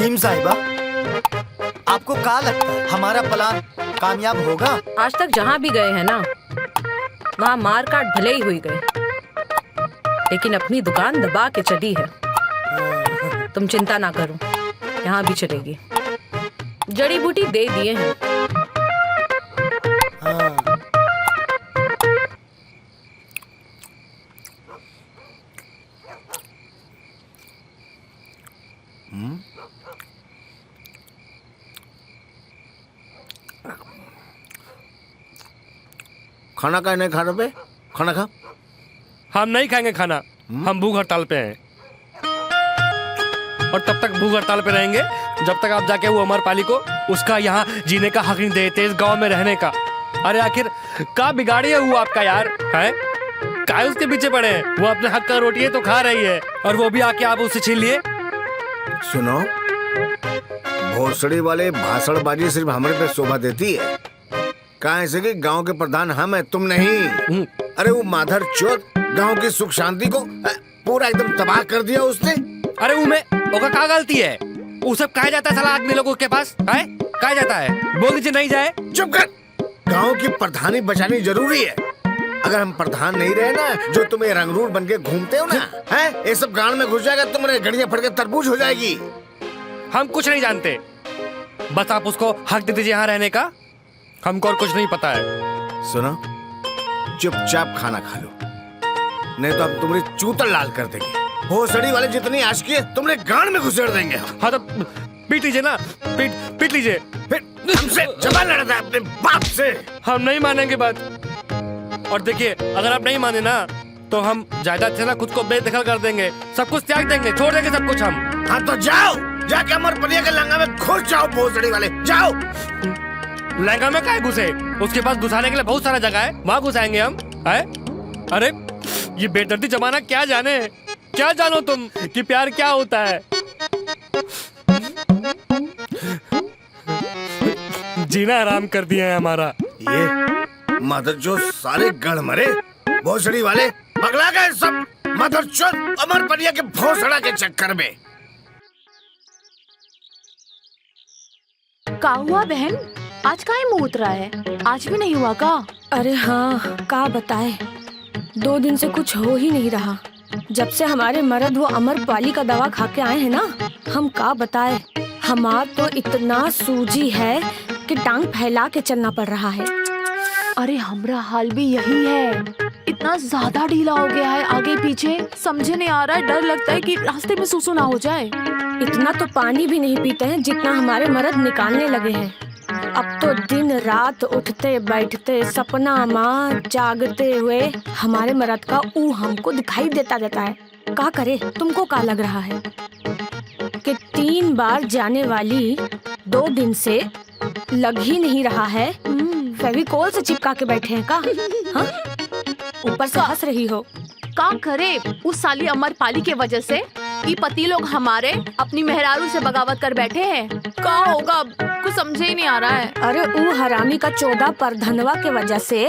हकीम साहिबा, आपको क्या लगता है हमारा प्लान कामयाब होगा? आज तक जहाँ भी गए हैं ना, वहाँ मार काट भले ही हुई गए, लेकिन अपनी दुकान दबा के चली है। तुम चिंता ना करो, यहाँ भी चलेगी। जड़ी बूटी दे दिए हैं। खाना का नहीं खा रहे पे? खाना खा। हम नहीं खाएंगे खाना, हम भूख हड़ताल पे हैं। और तब तक भूख हड़ताल पे रहेंगे जब तक आप जाके वो अमरपाली को उसका यहाँ जीने का हक नहीं देते, इस गांव में रहने का। अरे आखिर का बिगाड़ी है वो आपका यार, है काय उसके पीछे पड़े हैं? वो अपने हक का रोटी है तो खा रही है, और वो भी आके आप उससे छीन लिए। सुनो, भोसड़ी वाले भाषणबाजी सिर्फ हमारे पे शोभा देती है। कहाँ से कि गांव के प्रधान हम हैं, तुम नहीं। अरे वो माधर चोद गांव की सुख शांति को पूरा एकदम तबाह कर दिया उसने। अरे वो में ओका क्या गलती है? वो सब कहा जाता है साला आदमी लोगों के पास, है कहा जाता है? बोल दीजिए नहीं जाए। चुप कर। गांव की प्रधानी बचानी जरूरी है। अगर हम प्रधान नहीं रहे ना, जो तुम्हें रंगरूर बन के घूमते हो ना, है ये सब गांव में घुस जाएगा, तुम्हारे गड़ियां फट के तरबूज हो जाएगी। हम कुछ नहीं जानते, बस आप उसको हक दे दीजिए यहाँ रहने का। हमको और कुछ नहीं पता है। सुनो, चुपचाप खाना खा लो, नहीं तो हम तुम्हारी चूतर लाल कर देंगे। भोसड़ी वाले जितनी आशिकी है तुमने गांड में घुसेड़ देंगे। हाँ तो पीट लीजिए ना, पीट लीजिए। फिर हमसे जबान लड़ता है अपने बाप से। हम नहीं मानेंगे बात। और देखिए, अगर आप नहीं माने ना तो हम जायदाद से ना खुद को बेदखल कर देंगे, सब कुछ त्याग देंगे, छोड़ देंगे सब कुछ हम। हाँ तो जाओ, जाके अमरपलिया के लंगा में घुस जाओ। भोसड़ी वाले जाओ। लहंगा में क्या घुसे? उसके पास घुसाने के लिए बहुत सारा जगह है, वहाँ घुसाएंगे हम, है? अरे ये बेदर्दी जमाना क्या जाने, क्या जानो तुम कि प्यार क्या होता है। जीना आराम कर दिया है हमारा। ये मदरचोद सारे गढ़ मरे, भोसड़ी वाले पगला गए सब। मदरचोद अमरपलिया के भोसड़ा के चक्कर में। का हुआ बहन, आज का ही मुंह उतरा है? आज भी नहीं हुआ का? अरे हाँ, का बताए, 2 दिन से कुछ हो ही नहीं रहा। जब से हमारे मर्द वो अमरपाली का दवा खा के आए हैं ना, हम का बताए, हमार तो इतना सूजी है कि टांग फैला के चलना पड़ रहा है। अरे हमरा हाल भी यही है, इतना ज्यादा ढीला हो गया है आगे पीछे, समझे नहीं आ रहा है। डर लगता है कि रास्ते में सुसु ना हो जाए। इतना तो पानी भी नहीं पीते हैं जितना हमारे मर्द निकालने लगे हैं। अब तो दिन रात उठते बैठते सपना माँ जागते हुए हमारे मर्द का ऊ हमको दिखाई देता है। क्या करे, तुमको क्या लग रहा है कि 3 बार जाने वाली 2 दिन से लग ही नहीं रहा है? फेविकोल से चिपका के बैठे हैं का? हाँ? ऊपर से हंस रही हो। का करे, उस साली अमरपाली के वजह से ये पति लोग हमारे अपनी मेहरारू से बगावत कर बैठे हैं। का होगा कुछ समझे ही नहीं आ रहा है। अरे ऊ हरामी का 14 परधनवा के वजह से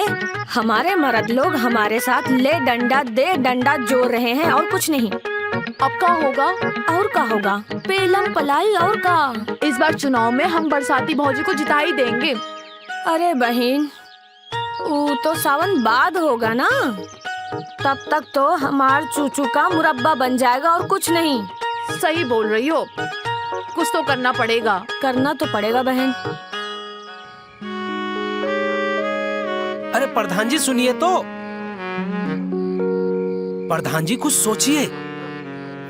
हमारे मर्द लोग हमारे साथ ले डंडा दे डंडा जोड़ रहे हैं, और कुछ नहीं। अब का होगा? और का होगा, पेलम पलाई और का। इस बार चुनाव में हम बरसाती भौजी को जिता ही देंगे। अरे बहन, वो तो सावन बाद होगा ना, तब तक तो हमार चूचू का मुरब्बा बन जाएगा, और कुछ नहीं। सही बोल रही हो, कुछ तो करना पड़ेगा। करना तो पड़ेगा बहन। अरे प्रधान जी सुनिए तो, प्रधान जी कुछ सोचिए,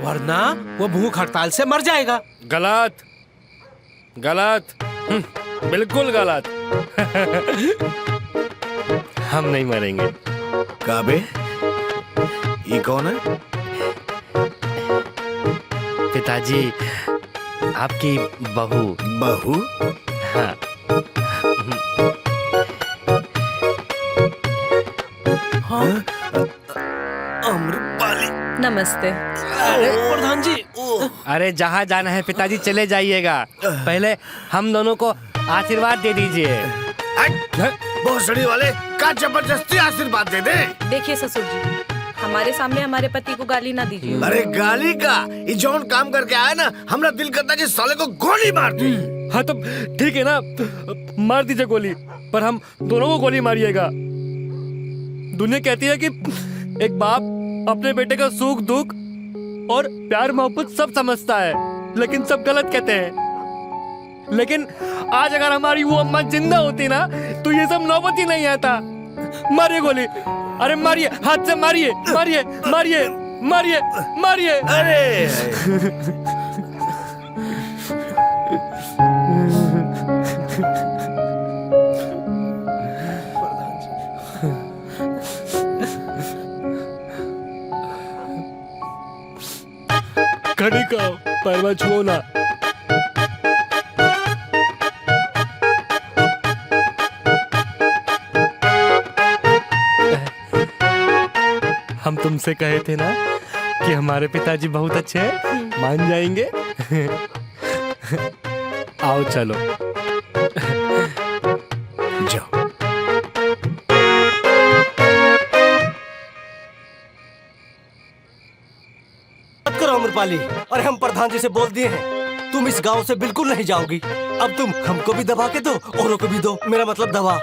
वरना वो भूख हड़ताल से मर जाएगा। गलत गलत, बिल्कुल गलत। हम नहीं मरेंगे। काबे, ये कौन है? पिताजी, आपकी बहू। बहू? हाँ। हाँ? अमरपाली। नमस्ते। अरे प्रधान जी, अरे जहाँ जाना है पिताजी चले जाइएगा, पहले हम दोनों को आशीर्वाद दे दीजिए। भोसड़ी वाले का जबरदस्ती आशीर्वाद दे दे। देखिए ससुर जी, हमारे सामने हमारे पति को गाली ना दीजिए। अरे गाली का ये जौन काम करके आया ना, हमरा दिल करता कि साले को गोली मार दी। हाँ तो ठीक है ना, मार दीजिए गोली, पर हम दोनों को गोली मारिएगा। दुनिया कहती है कि एक बाप अपने बेटे का सुख दुख और प्यार मोहब्बत सब समझता है, लेकिन सब गलत कहते हैं। लेकिन आज अगर हमारी वो अम्मा जिंदा होती ना, तो ये सब नौबत ही नहीं आता। मारिए गोली, अरे मारिए, हाथ से मारिए, मारिए मारिए मारिए मारिए। अरे खड़ी का पैरवा छुओ ना। हम तुमसे कहे थे ना कि हमारे पिताजी बहुत अच्छे हैं, मान जाएंगे। आओ चलो जाओ। मत करो अमरपाली, अरे हम प्रधान जी से बोल दिए हैं, तुम इस गांव से बिल्कुल नहीं जाओगी। अब तुम हमको भी दबा के दो, औरों को भी दो, मेरा मतलब दबा।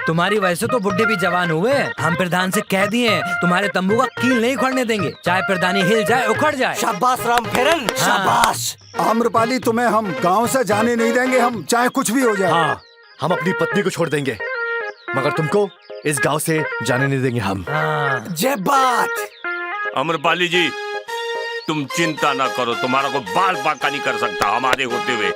तुम्हारी वजह से तो बुड्ढे भी जवान हुए। हम प्रधान से कह दिए तुम्हारे तंबू का कील नहीं उखड़ने देंगे, चाहे प्रधानी हिल जाए उखड़ जाए। शाबाश राम फेरन, शाबाश। आम्रपाली, तुम्हें हम गांव से जाने नहीं देंगे, हम चाहे कुछ भी हो जाए। हाँ, हम अपनी पत्नी को छोड़ देंगे, मगर तुमको इस गांव से जाने नहीं देंगे हम। जय बात। अमरपाली जी, तुम चिंता ना करो, तुम्हारा कोई बाल बांका नहीं कर सकता हमारे होते हुए।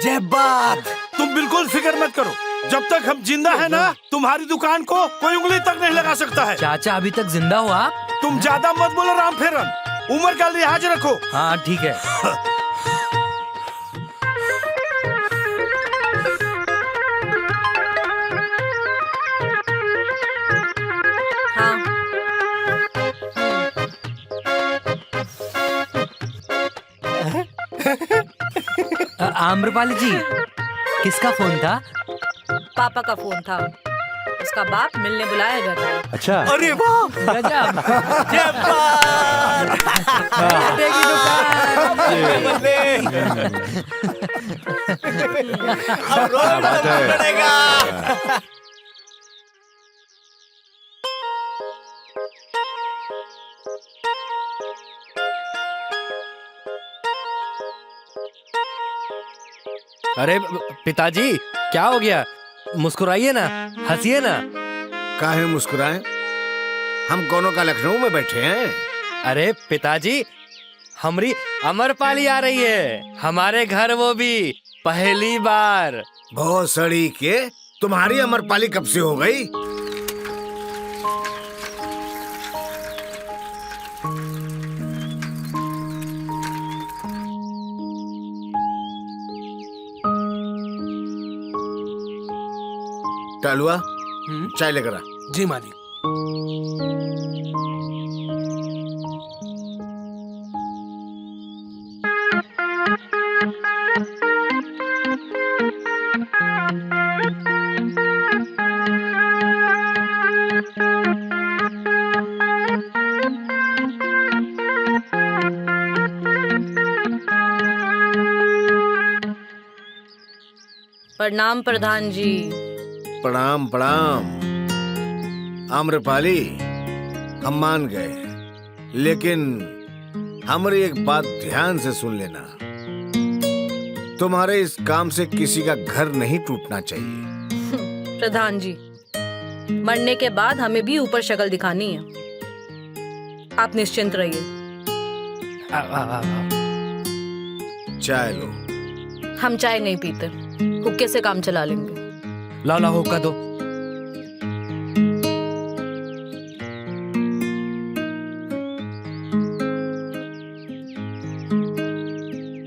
जय बात। तुम बिल्कुल फिक्र मत करो, जब तक हम जिंदा है ना, तुम्हारी दुकान को कोई उंगली तक नहीं लगा सकता है। चाचा अभी तक जिंदा हो आप? तुम ज्यादा मत बोलो राम फेरन, उम्र का लिहाज रखो। हाँ ठीक है। आम्रपाली जी, किसका फोन था? पापा का फोन था, उसका बाप मिलने बुलाया घर। अच्छा, अरे वाह, गजब। जय बात। बेटी अब रोड पड़ेगा। अरे पिताजी, क्या हो गया? मुस्कुराइए ना, हंसिए ना। काहे मुस्कुराए? हम दोनों का लखनऊ में बैठे हैं। अरे पिताजी, हमारी अमरपाली आ रही है हमारे घर, वो भी पहली बार। बहुत सड़ी के तुम्हारी अमरपाली कब से हो गई? टालुआ, चाय लेकर आ। जी मालिक। प्रणाम प्रधान जी। प्रणाम प्रणाम। आम्रपाली, हम मान गए, लेकिन हमारी एक बात ध्यान से सुन लेना। तुम्हारे इस काम से किसी का घर नहीं टूटना चाहिए। प्रधान जी, मरने के बाद हमें भी ऊपर शक्ल दिखानी है, आप निश्चिंत रहिए। चाय लो। हम चाय नहीं पीते, हुक्के से काम चला लेंगे। लाओ लाओ हुक्का दो।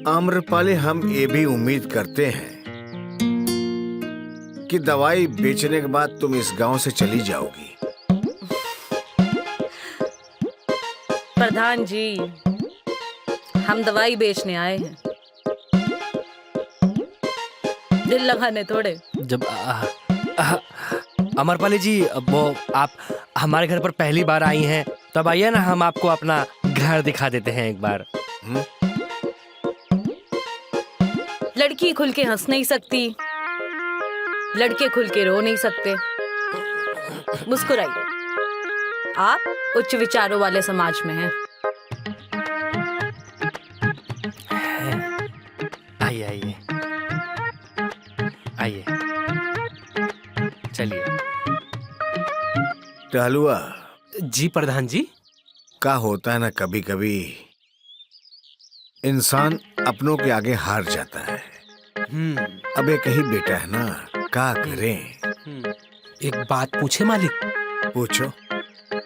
आम्रपाली, हम ये भी उम्मीद करते हैं कि दवाई बेचने के बाद तुम इस गांव से चली जाओगी। प्रधान जी, हम दवाई बेचने आए हैं, दिल लगाने थोड़े। जब अमरपाली जी, वो आप हमारे घर पर पहली बार आई हैं, तब आइए ना, हम आपको अपना घर दिखा देते हैं एक बार। लड़की खुल के हंस नहीं सकती, लड़के खुल के रो नहीं सकते। मुस्कुराइए, आप उच्च विचारों वाले समाज में हैं। आइए आइए आइए, चलिए। टहलुआ, जी प्रधान जी। का होता है ना, कभी कभी इंसान अपनों के आगे हार जाता है। अब एक ही बेटा है ना, क्या करें। एक बात पूछे मालिक? पूछो।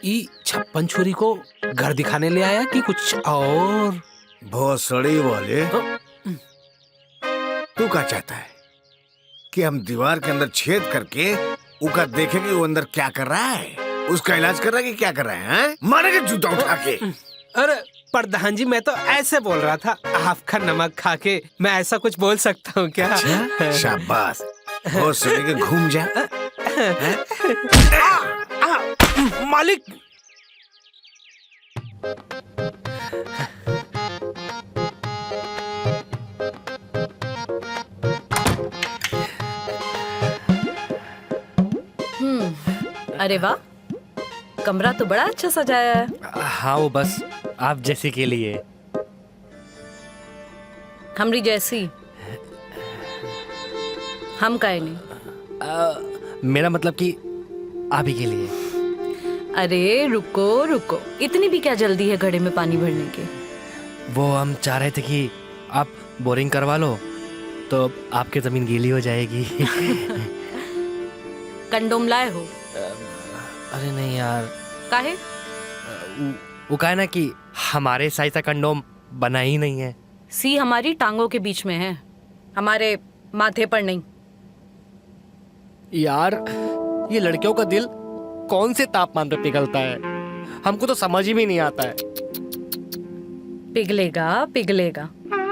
ई 56 छुरी को घर दिखाने ले आया कि कुछ और? भोसड़ी वाले, तू क्या चाहता है कि हम दीवार के अंदर छेद करके उका देखे कि वो अंदर क्या कर रहा है, उसका इलाज कर रहा है कि क्या कर रहा है? मारेंगे जूता उठा के। अरे प्रधान जी, मैं तो ऐसे बोल रहा था, आपका नमक खा के मैं ऐसा कुछ बोल सकता हूँ क्या? अच्छा? शाबाश, भोसड़ी के घूम जा। मालिक, अरे वाह, कमरा तो बड़ा अच्छा सजाया है। हाँ, वो बस आप जैसे के लिए। हमरी जैसी हम काहे नहीं। मेरा मतलब कि आप ही के लिए। अरे रुको रुको, इतनी भी क्या जल्दी है घड़े में पानी भरने के? वो हम चाह रहे थे कि आप बोरिंग करवा लो तो आपकी जमीन गीली हो जाएगी। कंडोम लाए हो? अरे नहीं यार। काहे? वो कहा ना कि हमारे साइज का कंडोम बना ही नहीं है। सी हमारी टांगों के बीच में है, हमारे माथे पर नहीं। यार, ये लड़कियों का दिल कौन से तापमान पे पिघलता है, हमको तो समझ ही में नहीं आता है। पिघलेगा पिघलेगा,